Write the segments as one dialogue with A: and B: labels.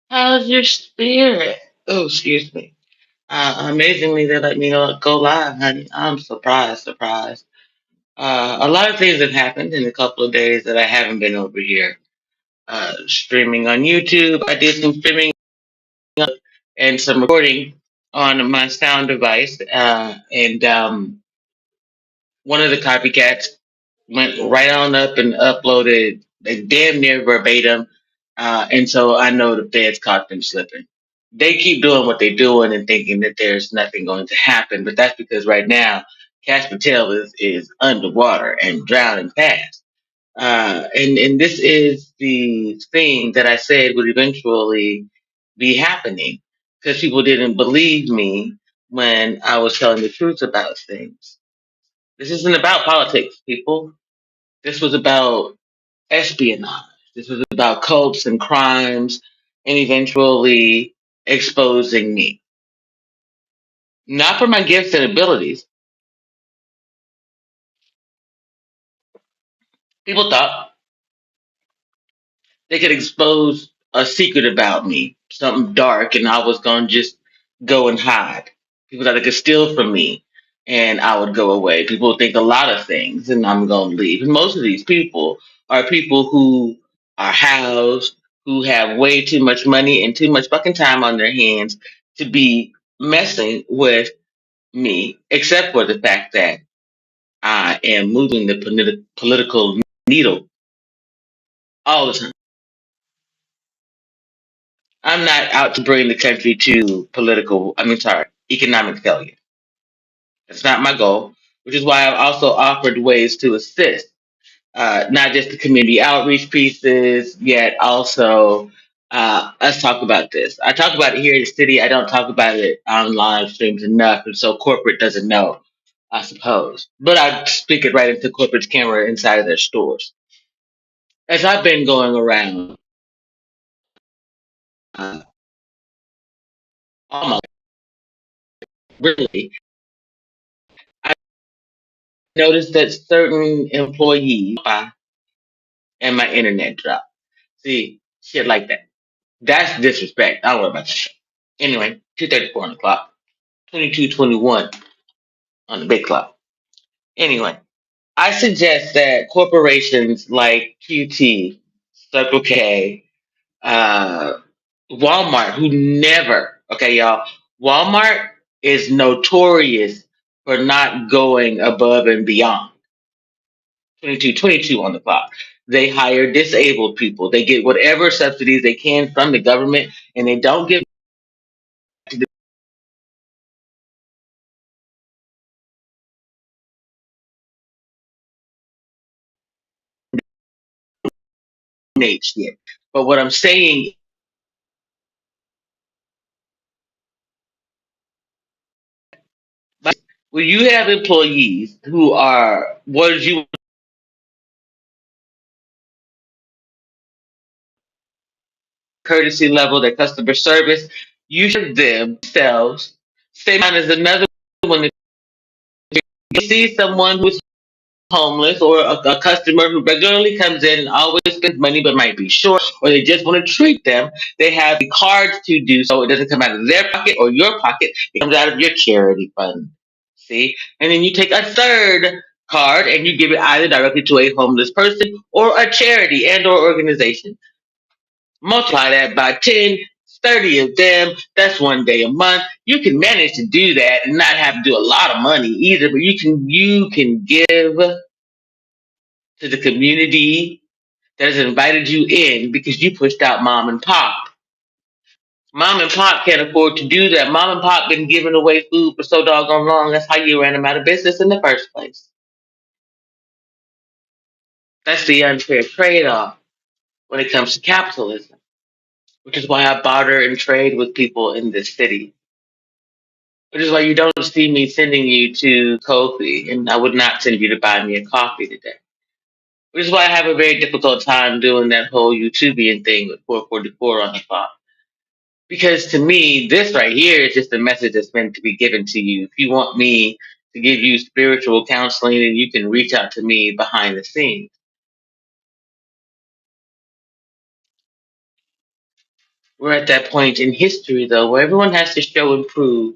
A: How's your spirit? Oh, excuse me. Amazingly, they let me go live, honey. I'm surprised, surprised. A lot of things have happened in a couple of days that I haven't been over here. Streaming on YouTube. I did some streaming and some recording on my sound device. And one of the copycats went right on up and uploaded damn near verbatim. And so I know the feds caught them slipping. They keep doing what they're doing and thinking that there's nothing going to happen, but that's because right now Cash Patel is underwater and drowning fast. And this is the thing that I said would eventually be happening because people didn't believe me when I was telling the truth about things. This isn't about politics, people. This was about espionage. This was about cults and crimes and eventually exposing me. Not for my gifts and abilities. People thought they could expose a secret about me, something dark, and I was going to just go and hide. People thought they could steal from me and I would go away. People think a lot of things and I'm going to leave. And most of these people are people who are housed, who have way too much money and too much fucking time on their hands to be messing with me, except for the fact that I am moving the political needle all the time. I'm not out to bring the country to economic failure. That's not my goal, which is why I've also offered ways to assist, not just the community outreach pieces, yet also let's talk about this. I talk about it here in the city. I don't talk about it on live streams enough, and so corporate doesn't know, I suppose. But I speak it right into corporate's camera inside of their stores. As I've been going around uh, almost really, I noticed that certain employees and my internet dropped. See, shit like that. That's disrespect. I don't worry about that. Anyway, 2:34 on the clock. 22:21 on the big clock. Anyway, I suggest that corporations like QT, Circle K, uh, Walmart, who never, okay, y'all, Walmart is notorious for not going above and beyond. 22 on the clock. They hire disabled people. They get whatever subsidies they can from the government, and they don't give to the donates yet. But what I'm saying, like, when you have employees who are what did you courtesy level, their customer service, you should themselves same amount as another one. If you see someone who's homeless or a customer who regularly comes in and always spends money but might be short or they just want to treat them, they have the cards to do so. It doesn't come out of their pocket or your pocket, it comes out of your charity fund. See? And then you take a third card and you give it either directly to a homeless person or a charity and or organization. Multiply that by 10, 30 of them. That's one day a month. You can manage to do that and not have to do a lot of money either, but you can give to the community that has invited you in because you pushed out mom and pop. Mom and pop can't afford to do that. Mom and pop been giving away food for so doggone long. That's how you ran them out of business in the first place. That's the unfair trade-off when it comes to capitalism, which is why I barter and trade with people in this city. Which is why you don't see me sending you to Kofi, and I would not send you to buy me a coffee today. Which is why I have a very difficult time doing that whole YouTubian thing with 444 on the clock. Because to me, this right here is just a message that's meant to be given to you. If you want me to give you spiritual counseling, then you can reach out to me behind the scenes. We're at that point in history, though, where everyone has to show and prove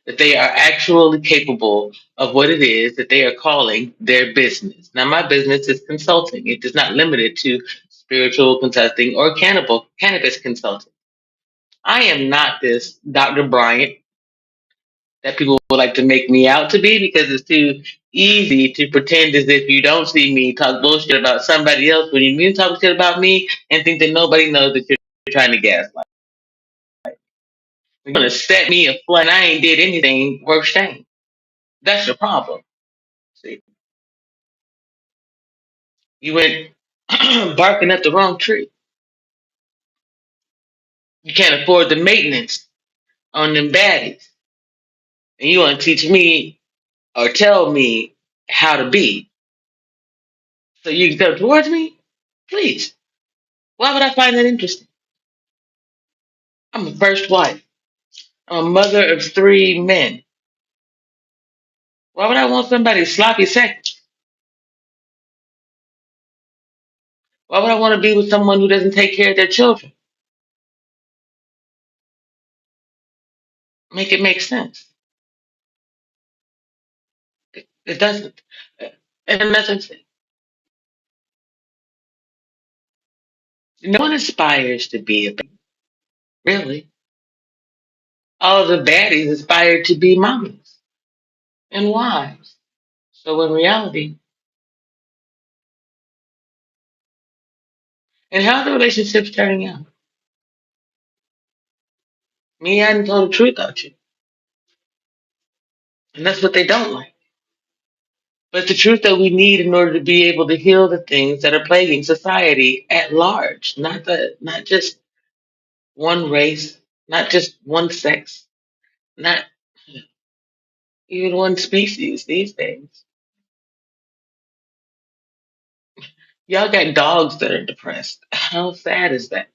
A: that they are actually capable of what it is that they are calling their business. Now, my business is consulting. It is not limited to spiritual consulting or cannabis consulting. I am not this Dr. Bryant that people would like to make me out to be because it's too easy to pretend as if you don't see me talk bullshit about somebody else when you mean talk shit about me and think that nobody knows that you're trying to gaslight. You're gonna set me afloat and I ain't did anything worth saying. That's your problem. See, you went barking up the wrong tree. You can't afford the maintenance on them baddies. And you want to teach me or tell me how to be. So you can come towards me? Please. Why would I find that interesting? I'm a first wife. I'm a mother of three men. Why would I want somebody sloppy seconds? Why would I want to be with someone who doesn't take care of their children? Make it make sense. It doesn't. And that's it. No one aspires to be a baby, really. All of the baddies aspire to be mommies and wives. So in reality, and how are the relationships turning out? Me, I hadn't told the truth about you. And that's what they don't like. But it's the truth that we need in order to be able to heal the things that are plaguing society at large, not just one race, not just one sex, not even one species these days. Y'all got dogs that are depressed. How sad is that?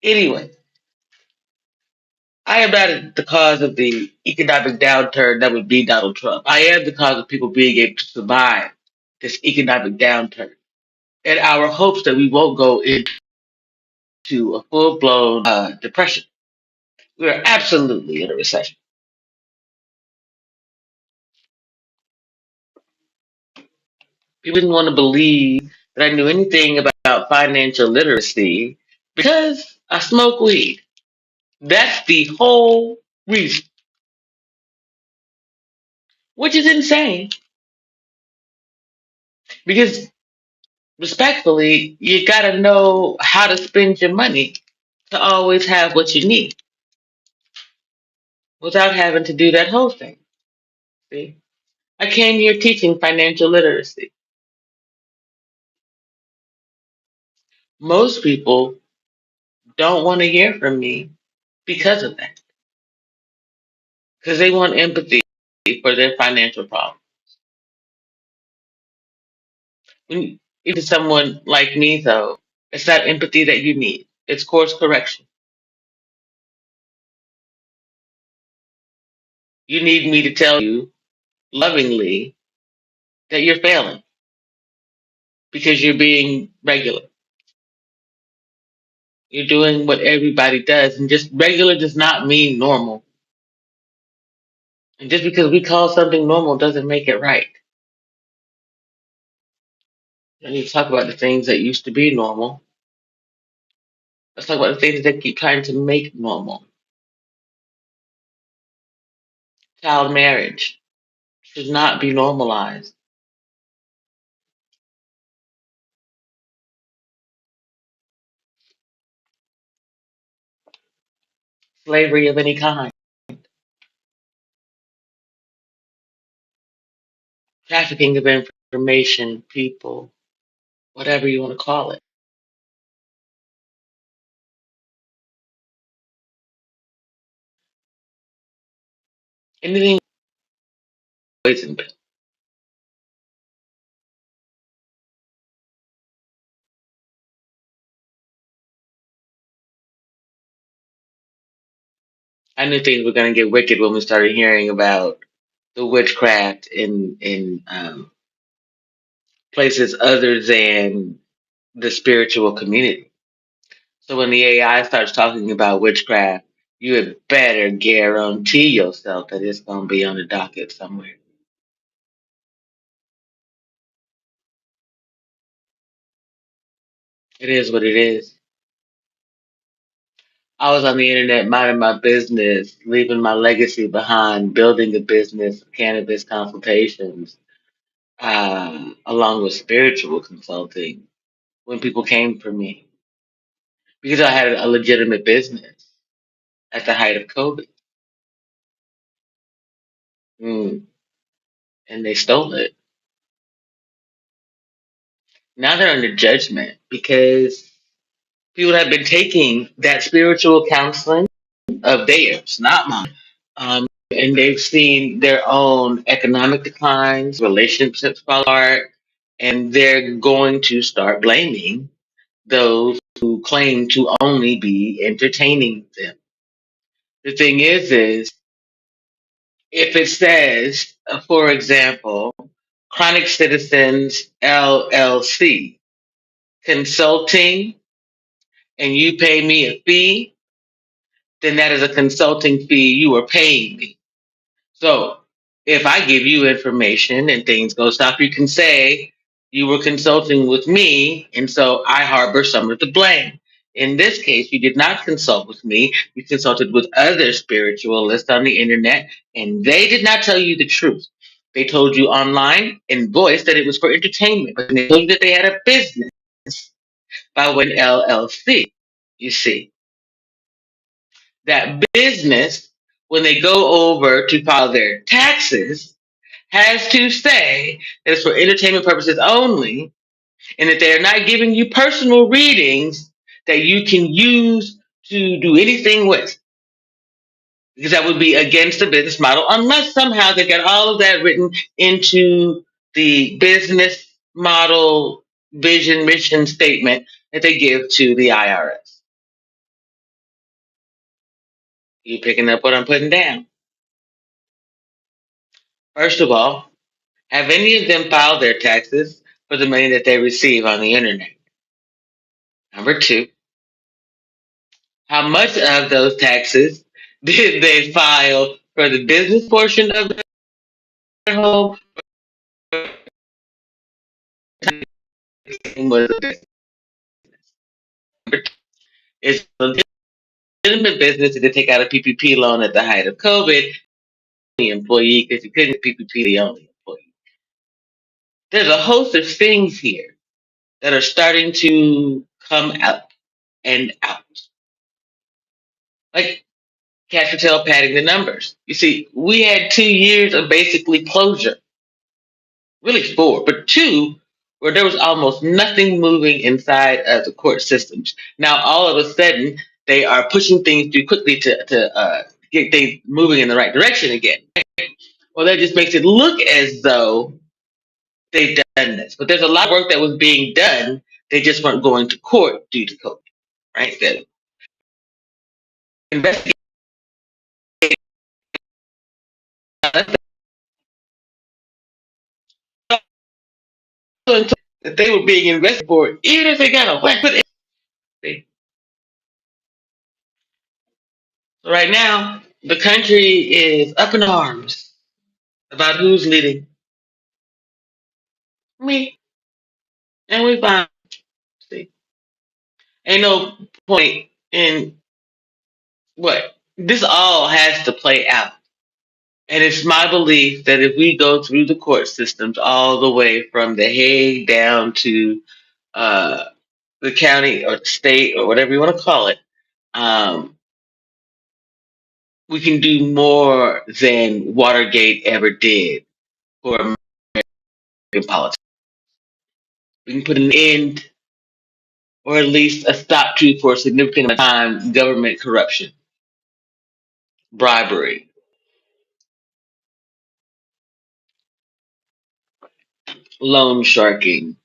A: Anyway, I am not the cause of the economic downturn that would be Donald Trump. I am the cause of people being able to survive this economic downturn. And our hopes that we won't go into a full blown depression. We are absolutely in a recession. People didn't want to believe that I knew anything about financial literacy because I smoke weed. That's the whole reason, which is insane because respectfully, you got to know how to spend your money to always have what you need without having to do that whole thing. See, I came here teaching financial literacy. Most people don't want to hear from me because of that, because they want empathy for their financial problem. When even someone like me, though, it's not empathy that you need. It's course correction. You need me to tell you lovingly that you're failing because you're being regular. You're doing what everybody does, and just regular does not mean normal. And just because we call something normal doesn't make it right. I need to talk about the things that used to be normal. Let's talk about the things that keep trying to make normal. Child marriage should not be normalized. Slavery of any kind. Trafficking of information, people, whatever you want to call it. Anything poison pill. I knew things were going to get wicked when we started hearing about the witchcraft in places other than the spiritual community. So when the AI starts talking about witchcraft, you had better guarantee yourself that it's going to be on the docket somewhere. It is what it is. I was on the internet minding my business, leaving my legacy behind, building a business of cannabis consultations, along with spiritual consulting, when people came for me because I had a legitimate business at the height of COVID. Mm, and they stole it. Now they're under judgment because people have been taking that spiritual counseling of theirs, not mine. And they've seen their own economic declines, relationships fall apart, and they're going to start blaming those who claim to only be entertaining them. The thing is if it says, for example, Chronic Citizens LLC consulting, and you pay me a fee, then that is a consulting fee you are paying me. So if I give you information and things go south, you can say you were consulting with me, and so I harbor some of the blame. In this case, you did not consult with me. You consulted with other spiritualists on the internet, and they did not tell you the truth. They told you online in voice that it was for entertainment, but they told you that they had a business by way of LLC. You see, that business, when they go over to file their taxes, has to say that it's for entertainment purposes only, and that they are not giving you personal readings that you can use to do anything with, because that would be against the business model, unless somehow they got all of that written into the business model vision mission statement that they give to the IRS. You picking up what I'm putting down? First of all, have any of them filed their taxes for the money that they receive on the internet? Number two, how much of those taxes did they file for the business portion of their home? Was a business. It's a legitimate business to take out a PPP loan at the height of COVID. The employee, because you couldn't PPP the only employee. There's a host of things here that are starting to come out and out. Like Cash Patel padding the numbers. You see, we had 2 years of basically closure, really four, but two, where there was almost nothing moving inside of the court systems. Now, all of a sudden, they are pushing things through quickly to get things moving in the right direction again. Well, that just makes it look as though they've done this. But there's a lot of work that was being done. They just weren't going to court due to COVID, right? The investigation that they were being investigated for, even if they got a whack. So right now, the country is up in arms about who's leading. Me. And we find, see, ain't no point in what? This all has to play out. And it's my belief that if we go through the court systems all the way from The Hague down to uh, the county or state or whatever you want to call it, um, we can do more than Watergate ever did for American politics. We can put an end or at least a stop to for a significant amount of time government corruption, bribery, loan sharking.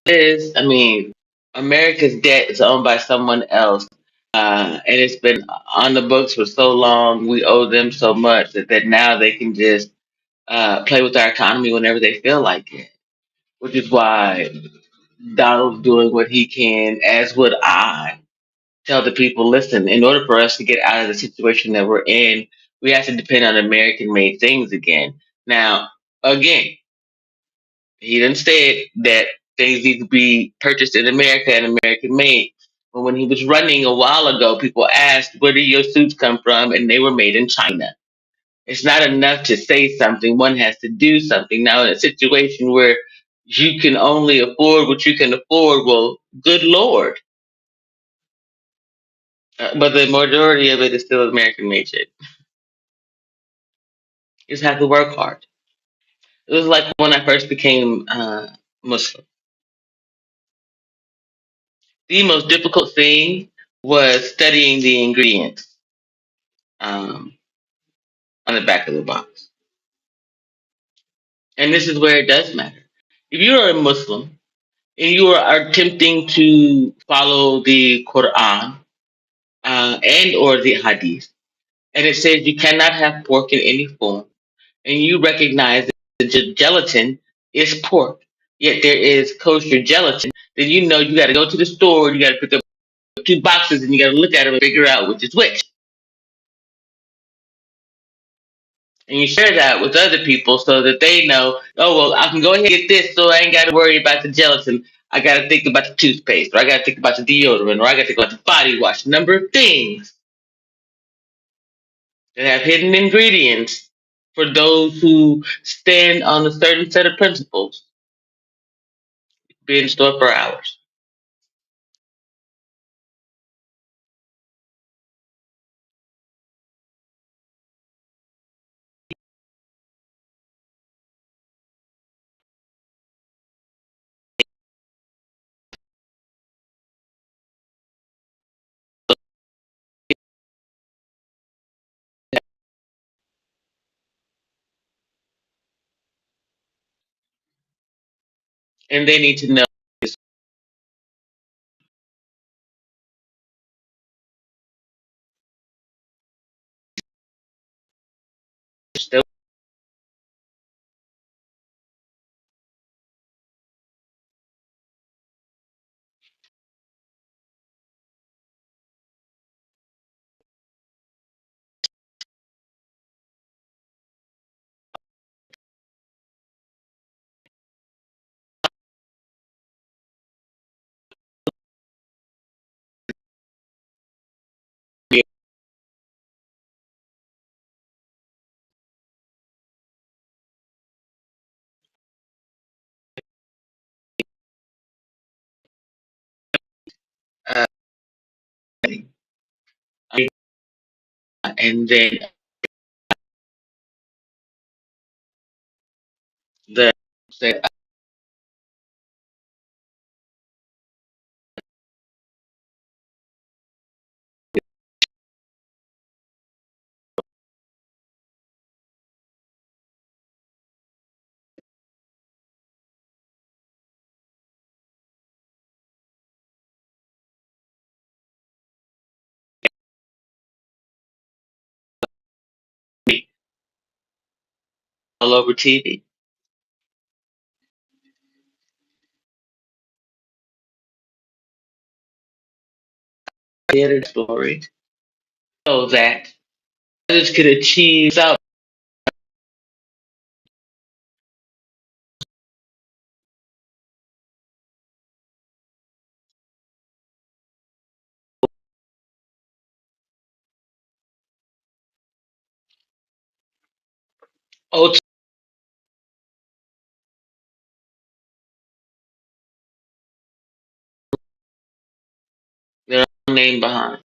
A: I mean, America's debt is owned by someone else, and it's been on the books for so long. We owe them so much that now they can just play with our economy whenever they feel like it, which is why Donald's doing what he can, as would I. Tell the people, listen, in order for us to get out of the situation that we're in, we have to depend on American made things again. Now, again, he didn't say that things need to be purchased in America and American made. But when he was running a while ago, people asked, where do your suits come from? And they were made in China. It's not enough to say something. One has to do something. Now, in a situation where you can only afford what you can afford, well, good Lord. But the majority of it is still American made shit. You just have to work hard. It was like when I first became Muslim. The most difficult thing was studying the ingredients um, on the back of the box. And this is where it does matter. If you are a Muslim and you are attempting to follow the Quran and or the Hadith, and it says you cannot have pork in any form, and you recognize that the gelatin is pork, yet there is kosher gelatin, then you know you got to go to the store, you got to pick up two boxes, and you got to look at them and figure out which is which. And you share that with other people so that they know, oh, well, I can go ahead and get this so I ain't got to worry about the gelatin. I got to think about the toothpaste, or I got to think about the deodorant, or I got to think about the body wash. Number of things that have hidden ingredients for those who stand on a certain set of principles, be in store for hours. And they need to know still be uh, and then the say all over TV. Theater story so that others could achieve without oh, their own name behind.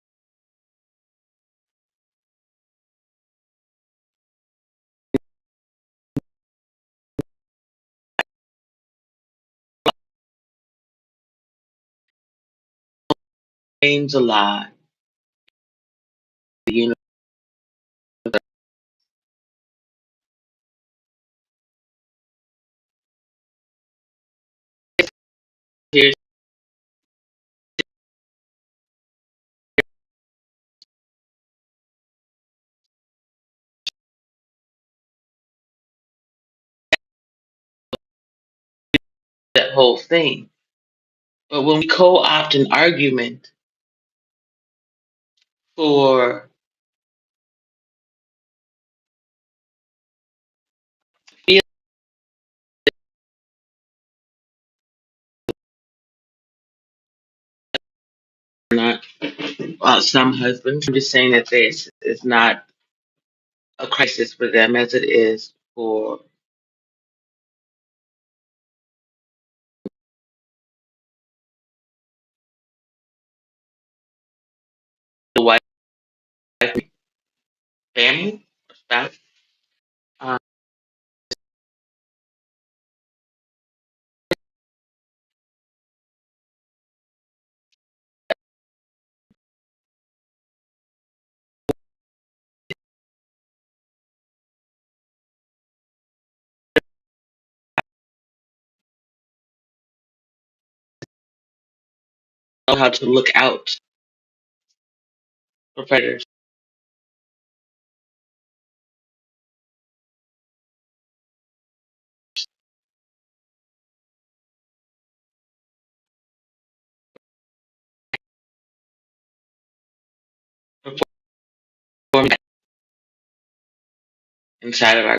A: Names a lie. The universe here's that whole thing. But when we co-opt an argument for feeling or not, some husbands, I'm just saying that this is not a crisis for them as it is for the wife, family, or spouse. Um, know how to look out for predators, perform inside of our